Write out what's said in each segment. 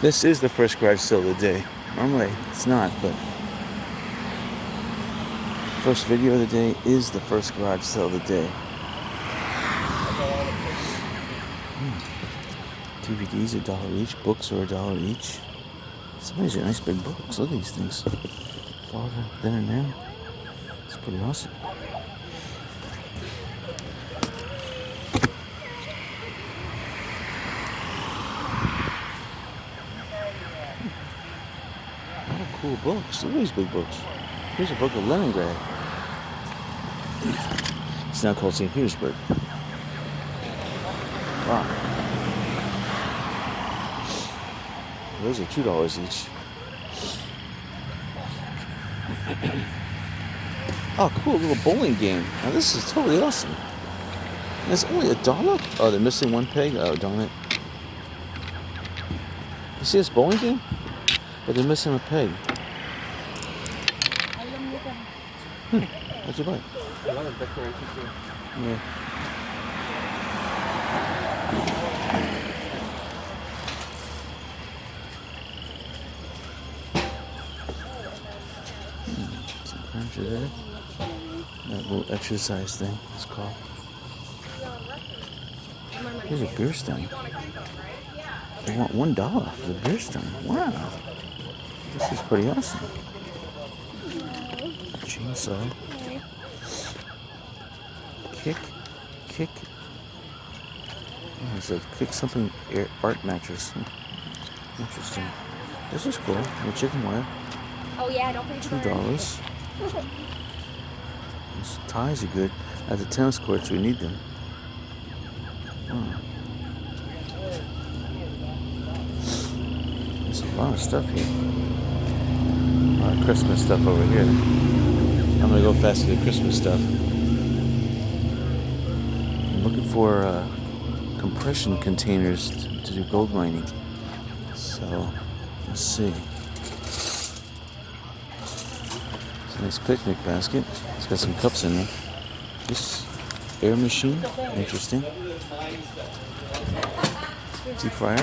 This is the first garage sale of the day. Normally it's not, but first video of the day is the first garage sale of the day. DVDs are $1 each, books are $1 each. Some of these are nice big books. Look at these things. Florida, then and there. It's pretty awesome. Cool books. Look at these big books. Here's a book of Leningrad. It's now called St. Petersburg. Wow. Those are $2 each. Oh, cool little bowling game. Now this is totally awesome. And it's only $1. Oh, they're missing one peg. Oh, darn it. You see this bowling game? But they're missing a peg. What'd you buy? A lot of decorations here. Yeah. Some furniture there. That little exercise thing, it's called. Here's a beer stein. They want $1 for the beer stein. Wow. This is pretty awesome. Chainsaw. Kick. Oh, it's a kick something art mattress. Interesting. This is cool. The chicken wire. Oh yeah, don't forget $2. These ties are good. At the tennis courts, we need them. Oh. There's a lot of stuff here. A lot of Christmas stuff over here. I'm gonna go fast to the Christmas stuff. I'm looking for compression containers to do gold mining. So, let's see. It's a nice picnic basket. It's got some cups in there. This air machine, interesting. Deep fryer.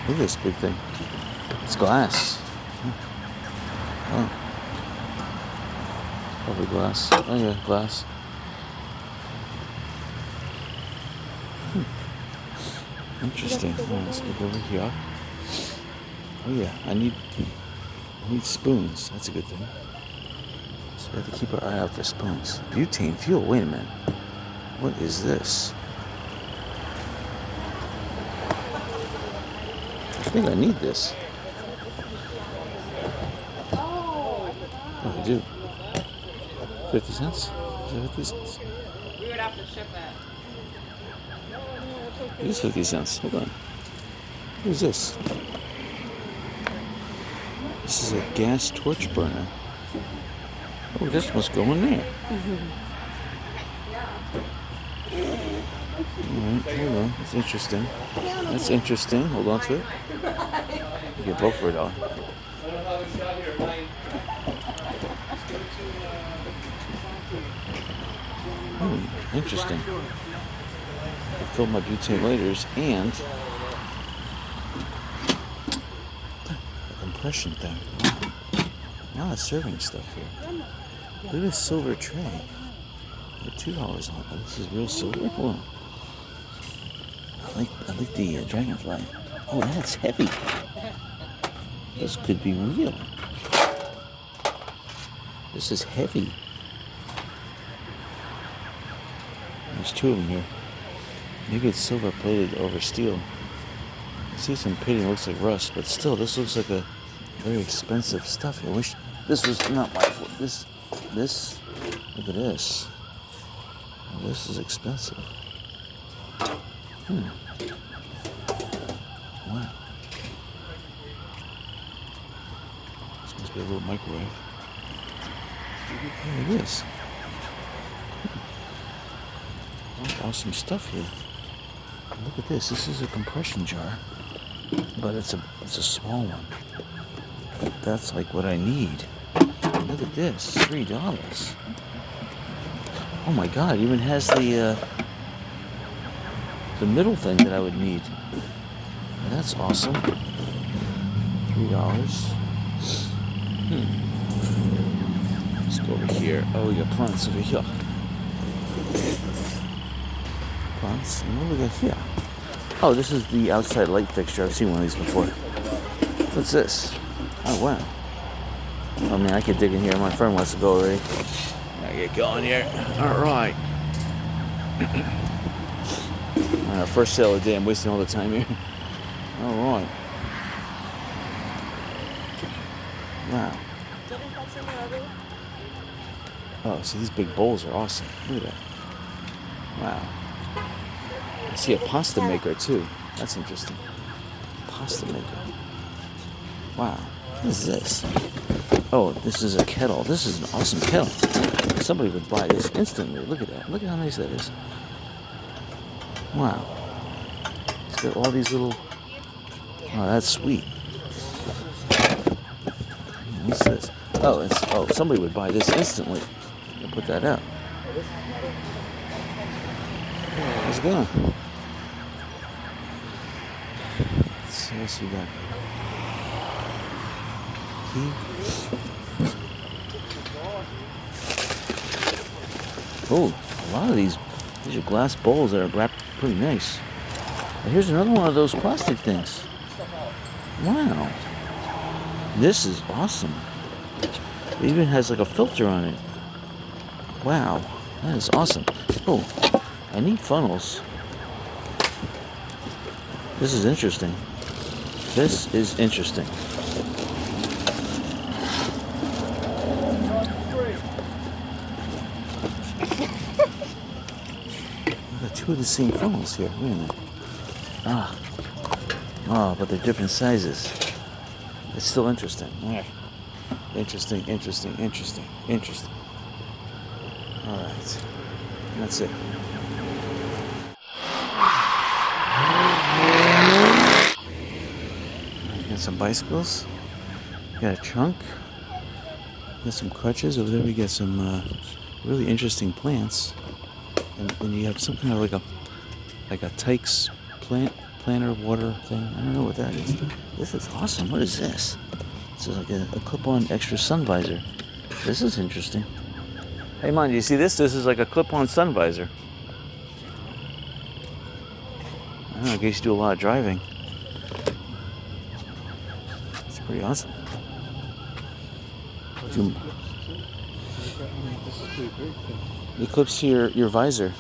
Look at this big thing. It's glass. Oh. Probably glass. Oh yeah, glass. Interesting. Oh, let's look over here. Oh yeah, I need spoons. That's a good thing. So we have to keep our eye out for spoons. Butane fuel. Wait a minute. What is this? I think I need this. Oh, I do. 50 cents? Is that 50 cents? We would have to ship it. It is 50 cents. Hold on. What is this? This is a gas torch burner. Oh, this must go in there. Alright, hold on. That's interesting. That's interesting. Hold on to it. You get both for $1. Interesting. I filled my butane lighters and a compression thing. A lot of serving stuff here. Look at this silver tray. $2 on it. This is real silver. Hold on. I like the dragonfly. Oh, that's heavy. This could be real. This is heavy. There's 2 of them here. Maybe it's silver plated over steel. I see some pitting, looks like rust, but still, this looks like a very expensive stuff. I wish this was not my fault. This, look at this. Well, this is expensive. Wow. This must be a little microwave. Look at this. Awesome stuff here. Look at this. This is a compression jar, but it's a small one. But that's like what I need. Look at this. $3. Oh my God! It even has the middle thing that I would need. Well, that's awesome. $3. Let's go over here. Oh, we got plants over here. Plants. And what do we got here? Oh, this is the outside light fixture. I've seen one of these before. What's this? Oh, wow. I mean, I could dig in here. My friend wants to go already. I get going here. All right. First sale of the day. I'm wasting all the time here. All right. Wow. Oh, see, these big bowls are awesome. Look at that. Wow. I see a pasta maker, too. That's interesting. Pasta maker. Wow. What is this? Oh, this is a kettle. This is an awesome kettle. Somebody would buy this instantly. Look at that. Look at how nice that is. Wow. It's got all these little... Oh, that's sweet. What's this? Oh, somebody would buy this instantly. I'll put that out. How's it going? Let's see what else we got. Oh, a lot of these are glass bowls that are wrapped pretty nice. And here's another one of those plastic things. Wow. This is awesome. It even has like a filter on it. Wow, that is awesome. Oh, I need funnels. This is interesting. This is interesting. I've got two of the same funnels here. Wait a minute. But they're different sizes. It's still interesting. All right. Interesting. All right. That's it. Got some bicycles. Got a trunk. Got some crutches. Over there we got some really interesting plants. And you have some kind of like a Tykes planter water thing. I don't know what that is. This is awesome. What is this? This is like a clip-on extra sun visor. This is interesting. Hey, man, you see this? This is like a clip-on sun visor. I don't know, I guess you do a lot of driving. It's pretty awesome. It clips to your visor.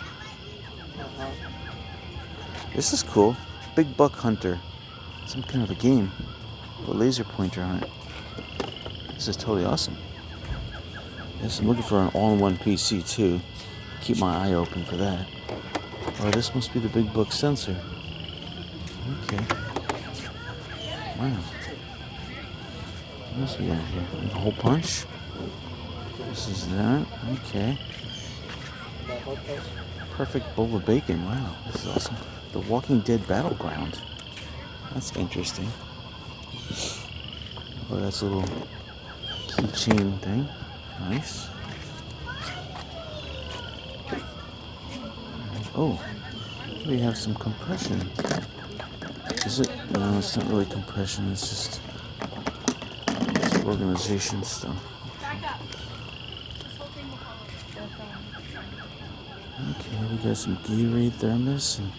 This is cool. Big Buck Hunter. Some kind of a game. With a laser pointer on it. This is totally awesome. Yes, I'm looking for an all-in-one PC too. Keep my eye open for that. Oh, this must be the Big Buck sensor. Okay. Wow. What else we got here? A hole punch. This is that. Okay. Perfect bowl of bacon. Wow, this is awesome. The Walking Dead Battleground. That's interesting. Oh, that's a little keychain thing. Nice. Oh, we have some compression. Is it? No, it's not really compression. It's just organization stuff. Okay, we got some Gatorade thermos and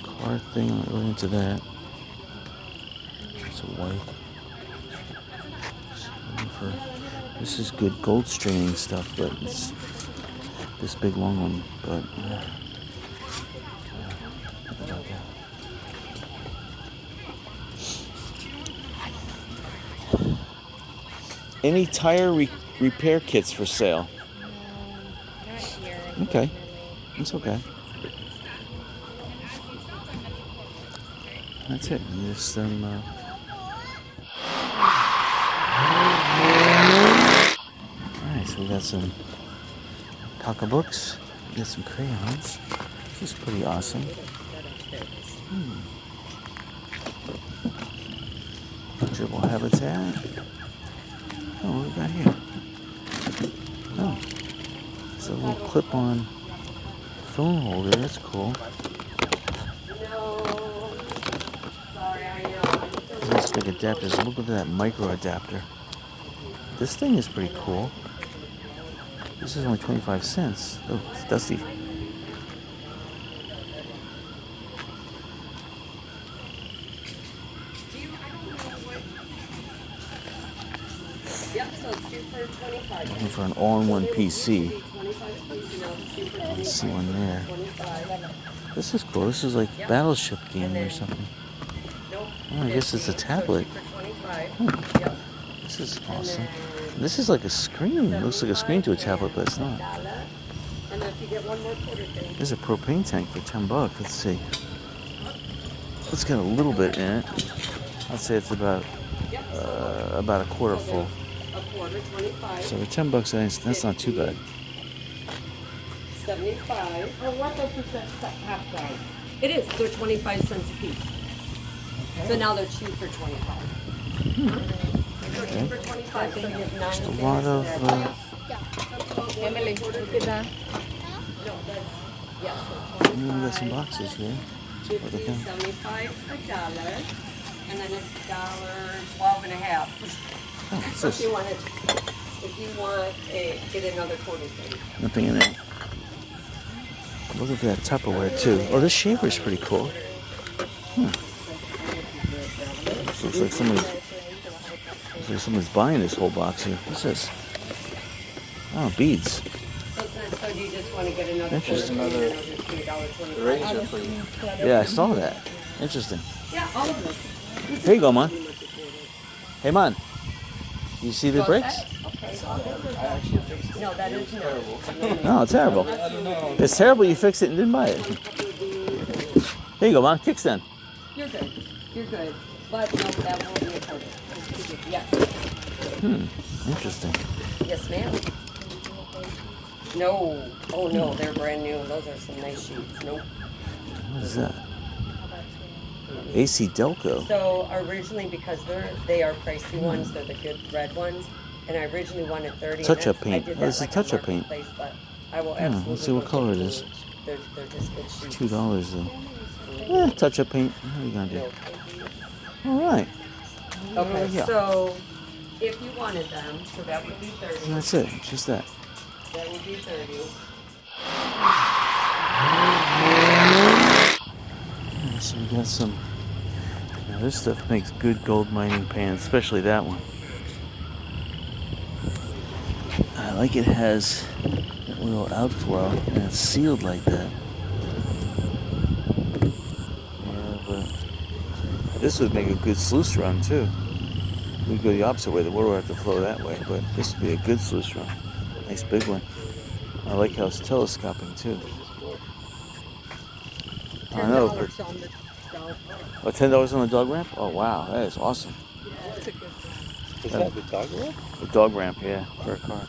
car thing. I'm not really into that. It's a white. This is good gold straining stuff, but it's this big long one. But any tire repair kits for sale? Not here. Okay, it's okay. That's it. And there's some. So we got some pocketbooks, we got some crayons. This is pretty awesome. Dribble habitat. Oh, what do we got here? Oh, it's a little clip-on phone holder. That's cool. like adapters. Look at that micro adapter. This thing is pretty cool. This is only 25 cents. Oh, it's dusty. Yep, so it's due for 25. Looking for an all-in-one PC. Let's see one there. This is cool. This is like Battleship game or something. Oh, I guess it's a tablet. This is awesome. This is like a screen. It looks like a screen to a tablet, but it's not. And then if you get one more quarter thing. There's a propane tank for $10. Let's see. It's got a little bit in it. I'd say it's about a quarter full. A quarter, 25. So for $10, that's not too bad. 75. Oh, what does it half price? It is. They're 25 cents a piece. Okay. So now they're 2 for 25. Okay. For 25, so you have 9. Just a lot of. Emily, look at that. We got some boxes here. What they come? 75, $1, and then $1.12 and a half. Oh, what's So if this? you want get another quarter thing. Nothing in it. Look at that Tupperware too. Oh, this shaver is pretty cool. This looks like someone's buying this whole box here. What's this? Oh, beads. So do you just want to get another Interesting. quarter thing and it'll just be $1.25? Razor for you. Yeah, I saw that. Interesting. Yeah, all of them. Here you go, man. Hey, man. You see the bricks? Okay. No, that is terrible. No, it's terrible. It's terrible you fixed it and didn't buy it. Here you go, man. Kickstand. You're good. You're good. But no, that won't be a quarter. Yes. Interesting. Yes, ma'am. No. Oh, no. They're brand new. Those are some nice sheets. Nope. What is that? AC Delco. So originally, because they are pricey ones, they're the good red ones, and I originally wanted 30. Touch-up and paint. I did Oh, that this is like touch-up on paint. Marketplace, but I will absolutely. Let's see what look color into it is. They're just good sheets. $2 though. Touch-up paint. What are you gonna do? No. All right. Okay, Yeah. so if you wanted them, so that would be 30. That's it. Just that. That would be 30. So we got some. Now this stuff makes good gold mining pans, especially that one. I like it has that little outflow and it's sealed like that. Yeah, but this would make a good sluice run too. We'd go the opposite way. The water would have to flow that way, but this would be a good sluice run. Nice big one. I like how it's telescoping too. I know, but $10 on the dog ramp? Oh wow, that is awesome. Is that the dog ramp? The dog ramp, yeah, for a car.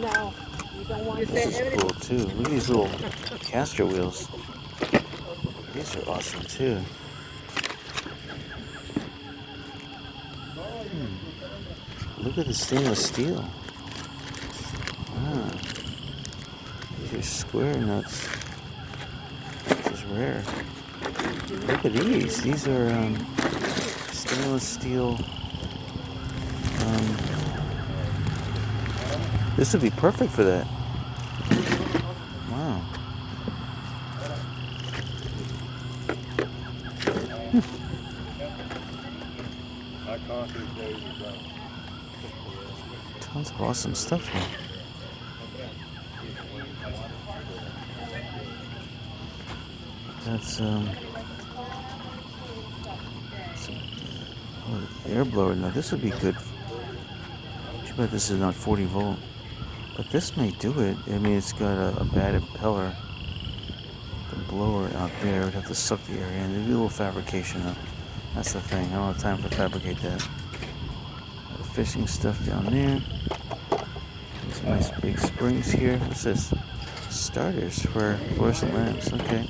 No, you don't want This is cool too. Look at these little caster wheels. These are awesome too. Look at the stainless steel. Ah. These are square nuts. This is rare. Look at these. These are stainless steel. This would be perfect for that. Wow. Tons of awesome stuff here. That's air blower. Now this would be good. Too bad this is not 40 volt, but this may do it. I mean, it's got a bad impeller. The blower out there would have to suck the air in. There'd be a little fabrication though. That's the thing. I don't have time to fabricate that. The fishing stuff down there. Some nice big springs here. What's this? Starters for fluorescent lamps. Okay.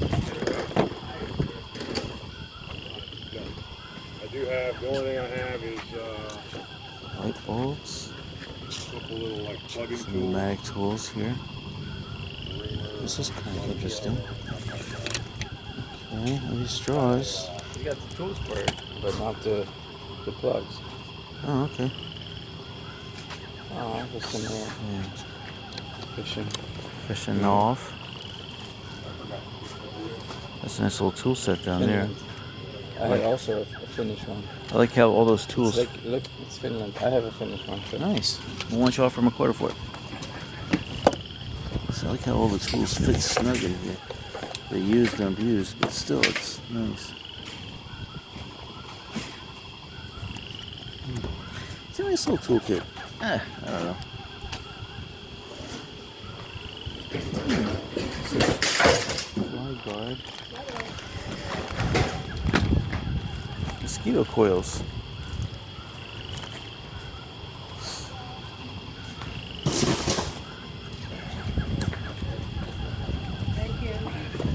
The only thing I have is Light bulbs. a couple little like plugging Some tools. pneumatic tools here. This is kind of interesting. Okay, these straws. You got the tools for it, but not the plugs. Oh, okay. Oh, that's similar. Yeah. Fishing Yeah. off. That's a nice little tool set down Finland. I Like- have also a Finnish one. there. I like how all those tools. It's like, look, it's Finland. I have a Finnish one too. Nice. I want you offer them a quarter for it. So I like how all the tools fit snug in here. They're used and abused, but still it's nice. It's a nice little toolkit. I don't know. This is fly guard. Mosquito coils.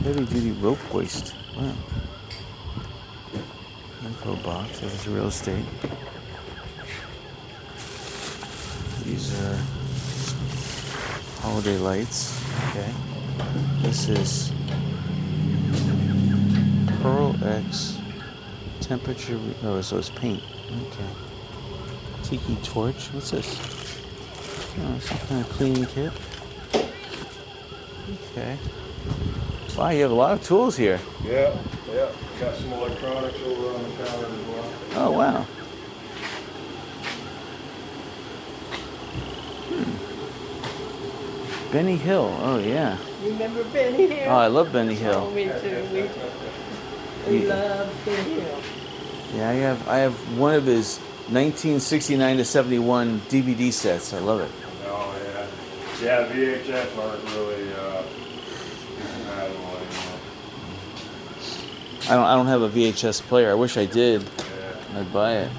Heavy duty rope hoist. Wow. Info box. This is real estate. These are holiday lights. Okay. This is Pearl X temperature. Oh, so it's paint. Okay. Tiki torch. What's this? Oh, some kind of cleaning kit. Okay. Wow, you have a lot of tools here. Yeah. Got some electronics over on the counter as well. Oh, wow. Benny Hill. Oh, yeah. Remember Benny Hill? Oh, I love Benny Oh, Hill. me too. We love Benny Hill. Yeah, I have one of his 1969 to 71 DVD sets. I love it. Oh, yeah. Yeah, VHS aren't really compatible anymore. I don't have a VHS player. I wish I did. Yeah. I'd buy it.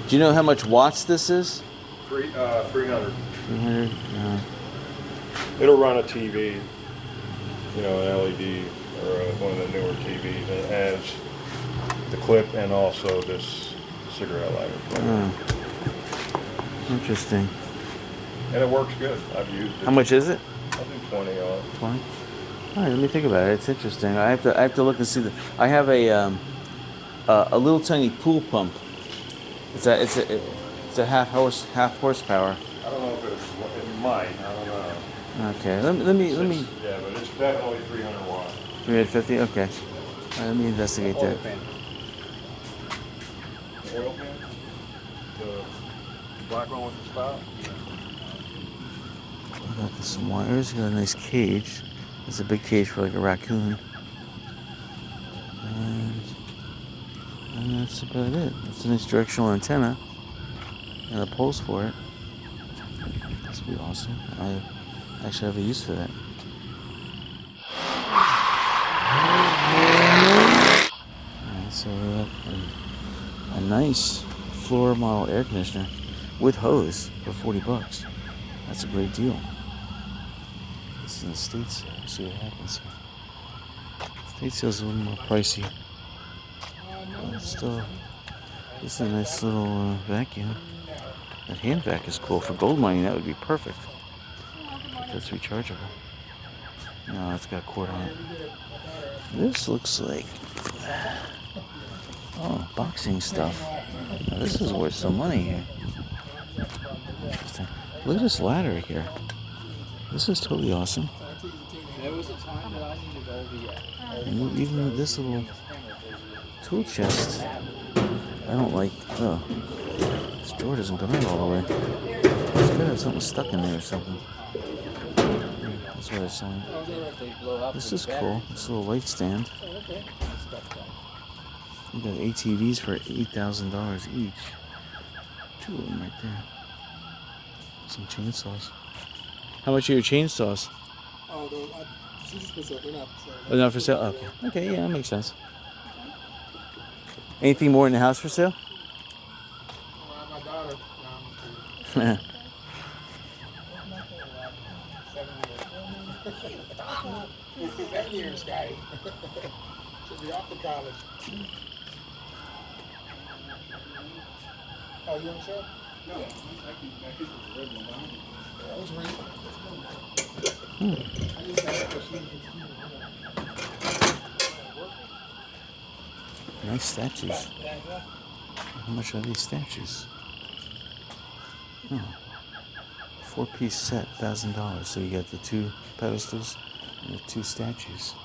Do you know how much watts this is? 300. 300? No. It'll run a TV, you know, an LED or one of the newer TVs, and it has the clip and also this cigarette lighter. Oh. Interesting. And it works good. I've used it. How much is it? I'll do 20 on it. 20. All right, let me think about it. It's interesting. I have to look and see the. I have a little tiny pool pump. It's a half horsepower. I don't know if it might. I don't know. Okay, let me. Yeah, but it's definitely 300 watts. 350. Okay. All right, let me investigate that. Oil pan. Oil pan? The black one with the spout? I got this wires. Got a nice cage. It's a big cage for like a raccoon. And that's about it. It's a nice directional antenna. And the poles for it. This would be awesome. I actually have a use for that. Alright, so we got a nice floor model air conditioner with hose for $40. That's a great deal. This is in the States. We'll see what happens here. State sales a little more pricey. But still, this is a nice little vacuum. That hand vac is cool. For gold mining, that would be perfect. That's rechargeable. No, it's got a cord on it. This looks like... Oh, boxing stuff. Now, this is worth some money here. Interesting. Look at this ladder here. This is totally awesome. There was a time that I needed all the. And even with this little tool chest, I don't like. Oh, this drawer doesn't come in all the way. It's gotta have something stuck in there or something. That's what they're saying. This is cool. This little light stand. You got ATVs for $8,000 each. Two of them right there. Some chainsaws. How much are your chainsaws? Oh, she just puts up. They're not for sale. Oh, not for sale? Okay. Okay, yeah, that makes sense. Anything more in the house for sale? My daughter, 7 years, Scotty. She'll be off to college. Oh, you want to sell? No, I keep the red one behind me. Yeah, it's red. nice statues. How much are these statues? Oh. 4-piece set, $1,000. So you got the 2 pedestals and the 2 statues.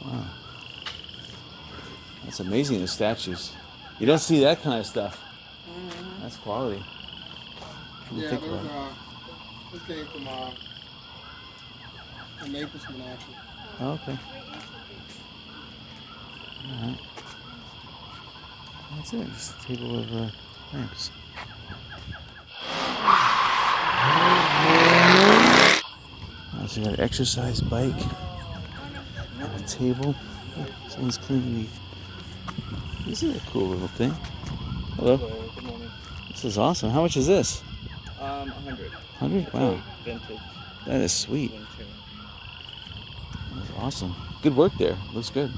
Wow. That's amazing, the statues. You don't see that kind of stuff. That's quality. Yeah, this came from a Naples one, actually. Oh, okay. Alright. That's it, just a table of lamps. So you got an exercise bike, and a table. Oh, someone's cleaning the... This is a cool little thing. Hello. Good morning. This is awesome. How much is this? 100. 100? Wow. Vintage. That is sweet. Vintage. That's awesome. Good work there. Looks good.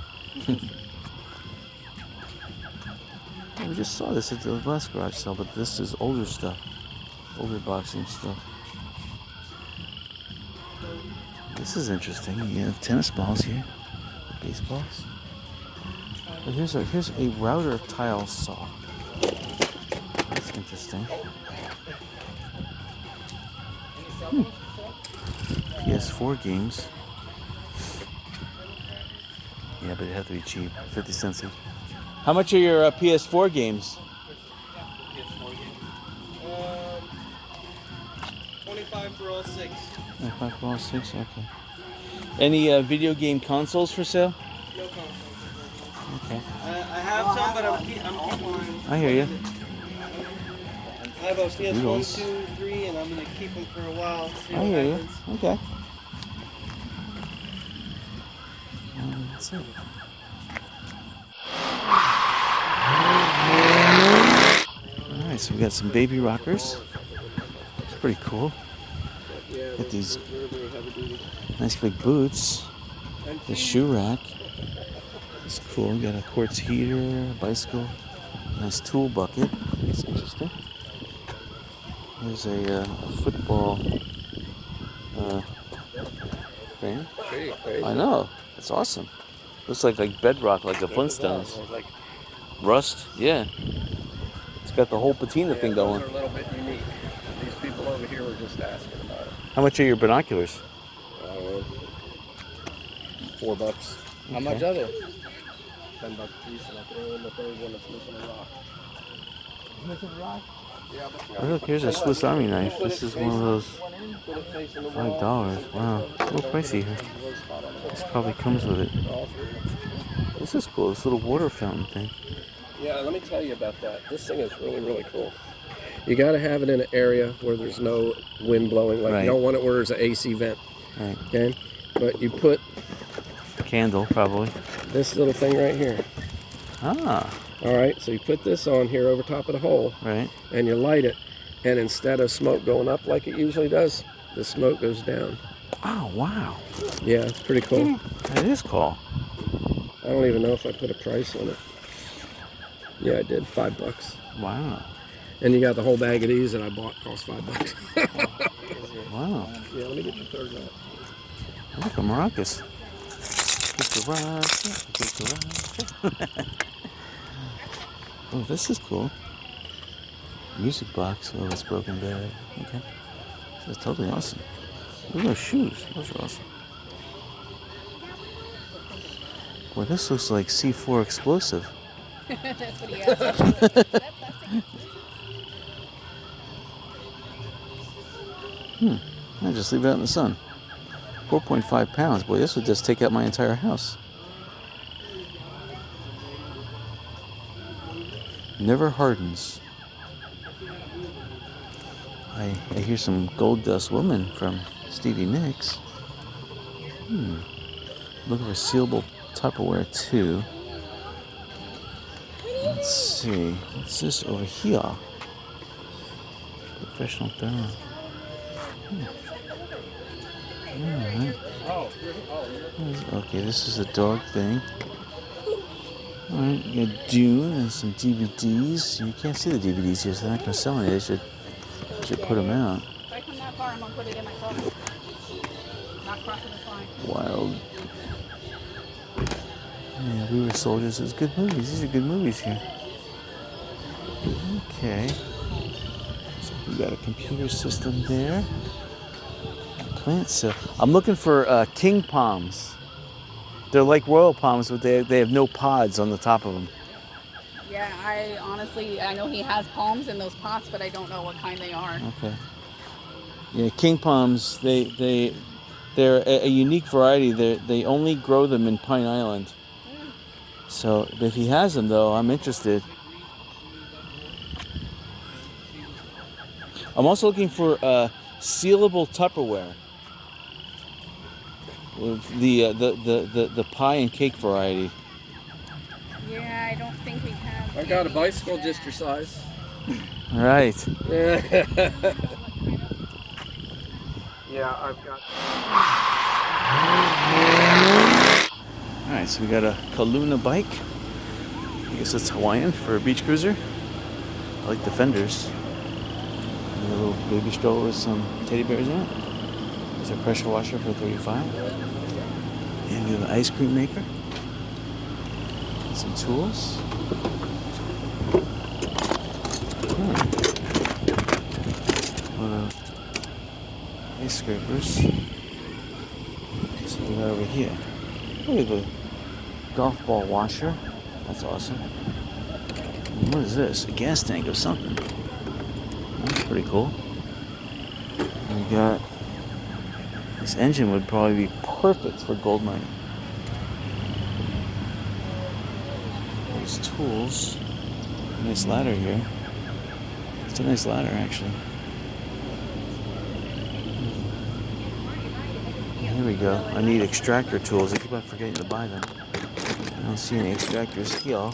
We just saw this at the last garage sale, but this is older stuff. Older boxing stuff. This is interesting. You have tennis balls here. Baseballs. Oh, here's a router tile saw. That's interesting. Ps4 Games. Yeah, but it'd have to be cheap. 50 cents each. How much are your PS4 games? PS4 game. 25 for all 6. 25 for all 6? Okay. Any video game consoles for sale? No consoles. Okay. I have some, but I'm keeping mine. I hear you. I have a PS1, Noodles. 2, 3, and I'm going to keep them for a while. See I what hear you. happens. Okay. That's it. Alright, so we got some baby rockers. It's pretty cool. Got these nice big boots. The shoe rack. It's cool. We got a quartz heater, a bicycle, nice tool bucket. It's interesting. There's a football thing. Pretty crazy. I know. It's awesome. Looks like bedrock, like the Flintstones. Like, Rust, yeah. It's got the whole patina thing going. those are a little bit unique. These people over here were just asking about it. How much are your binoculars? $4. How much Okay. are they? $10 a piece, and I throw in the third one that's missing a rock. Missing a rock? Yeah, but Oh, look, here's a Swiss Army knife. This is one of those put it facing the $5. wall. Wow, a little pricey here. This probably comes with it. This is cool. This little water fountain thing. Yeah, let me tell you about that. This thing is really, really cool. You got to have it in an area where there's no wind blowing. Like Right. you don't want it where there's an AC vent. Right. Okay, but you put Candle, probably. this little thing right here. Ah, All right, so you put this on here over top of the hole, right. and you light it, and instead of smoke going up like it usually does, the smoke goes down. Oh, wow. Yeah, it's pretty cool. That is cool. I don't even know if I put a price on it. Yeah, I did. $5. Wow. And you got the whole bag of these that I bought cost $5. Wow. Yeah, let me get your third one. Look, a maracas. Oh, this is cool. Music box. Oh, it's broken bad. Okay. That's totally awesome. Look at those shoes. Those are awesome. Boy, this looks like C4 explosive. That's what he asked. I just leave it out in the sun. 4.5 pounds. Boy, this would just take out my entire house. Never hardens. I hear some Gold Dust Woman from Stevie Nicks. Looking for sealable Tupperware too. Let's see. What's this over here? Professional thermal. Alright. Okay, this is a dog thing. Alright, you got Dune and some DVDs. You can't see the DVDs here, so they're not going to sell any. They should put them out. If I come that far, I'm gonna put it in myself. Not crossing the line. Wild. Yeah, We Were Soldiers. It's good movies. These are good movies here. Okay. So we got a computer system there. Plant cell. I'm looking for king palms. They're like royal palms, but they have no pods on the top of them. Yeah, I know he has palms in those pots, but I don't know what kind they are. Okay. Yeah, king palms. They're a unique variety. They only grow them in Pine Island. So if he has them, though, I'm interested. I'm also looking for sealable Tupperware. With the pie and cake variety. Yeah, I don't think we have. I've got a bicycle just your size. Right. Yeah, I've got. All right, so we got a Kaluna bike. I guess it's Hawaiian for a beach cruiser. I like the fenders. And a little baby stroller with some teddy bears in it. There's a pressure washer for $35. And we have an ice cream maker. Some tools. Ice scrapers. So we got over here. Oh, we have a golf ball washer. That's awesome. And what is this? A gas tank or something. That's pretty cool. And we got this engine would probably be perfect for gold mining. These tools. Nice ladder here. It's a nice ladder actually. Here we go. I need extractor tools. I keep on forgetting to buy them. I don't see any extractors here.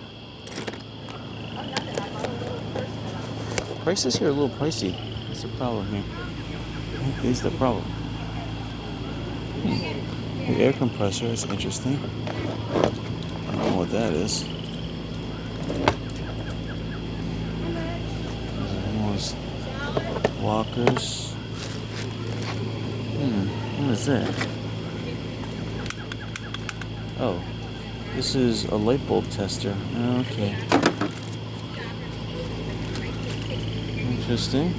Prices here are a little pricey. What's the problem here? What is the problem? The air compressor is interesting. I don't know what that is. Almost walkers. What is that? Oh, this is a light bulb tester. Okay. Interesting.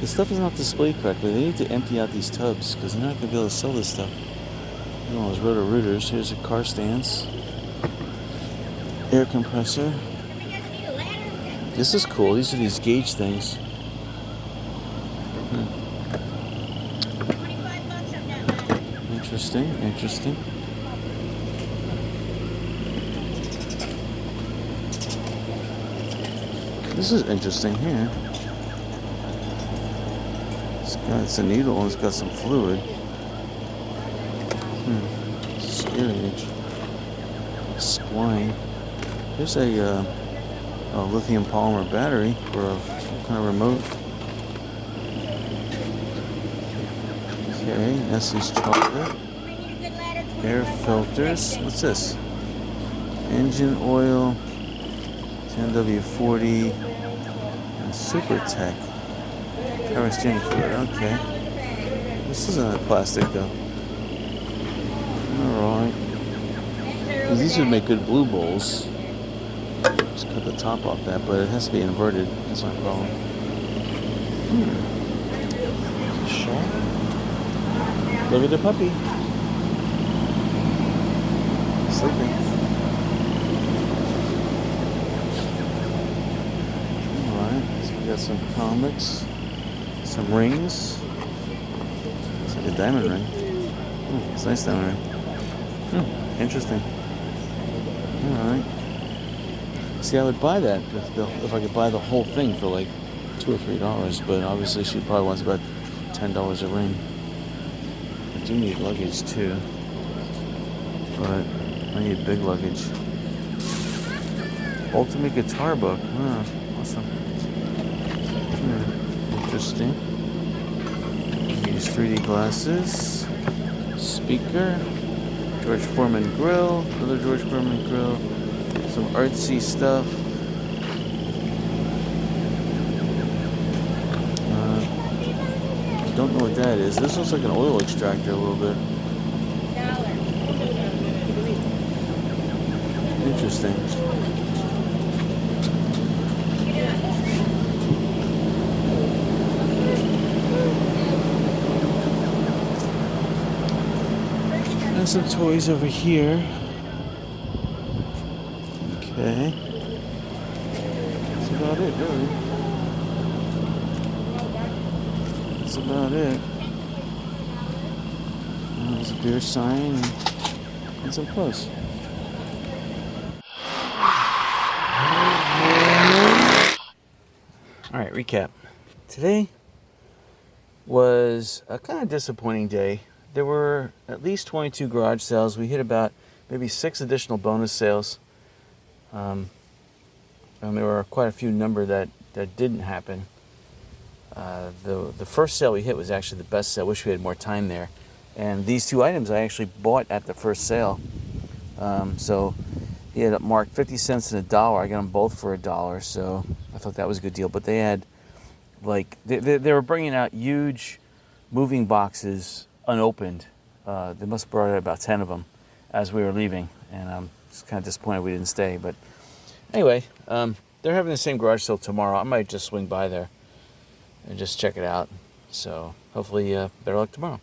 This stuff is not displayed correctly. They need to empty out these tubs because they're not going to be able to sell this stuff. Look at all those roto-rooters. Here's a car stands. Air compressor. This is cool. These are these gauge things. Interesting, interesting. This is interesting here. It's a needle and it's got some fluid. Steerage. Spline. There's a lithium polymer battery for a kind of remote. Okay, Nestle's chocolate. Air filters. What's this? Engine oil. 10W40. And Super Tech. Power steering fluid. Okay. This isn't a plastic though. Alright. These would make good blue bowls. Just cut the top off that, but it has to be inverted. That's my problem. Sure. Look at the puppy. Sleeping. Alright, so we got some comics, some rings. It's like a diamond ring. It's a nice diamond ring. Interesting. Alright. See, I would buy that if I could buy the whole thing for like $2 or $3, but obviously she probably wants about $10 a ring. I do need luggage too, but I need big luggage. Ultimate guitar book. Awesome. Interesting. These 3D glasses. Speaker. George Foreman grill. Another George Foreman grill. Some artsy stuff. Don't know what that is. This looks like an oil extractor a little bit. Interesting. And some toys over here. Okay. That's about it, really. That's about it. There's a beer sign and some clothes. Alright, recap. Today was a kind of disappointing day. There were at least 22 garage sales. We hit about maybe 6 additional bonus sales. And there were quite a few number that didn't happen. The first sale we hit was actually the best sale. Wish we had more time there. And these 2 items I actually bought at the first sale. So he had it marked 50 cents and $1. I got them both for $1, so I thought that was a good deal. But they had, like, they were bringing out huge moving boxes unopened. They must have brought out about 10 of them as we were leaving, and I'm just kind of disappointed we didn't stay. But anyway, they're having the same garage sale tomorrow. I might just swing by there and just check it out. So hopefully better luck tomorrow.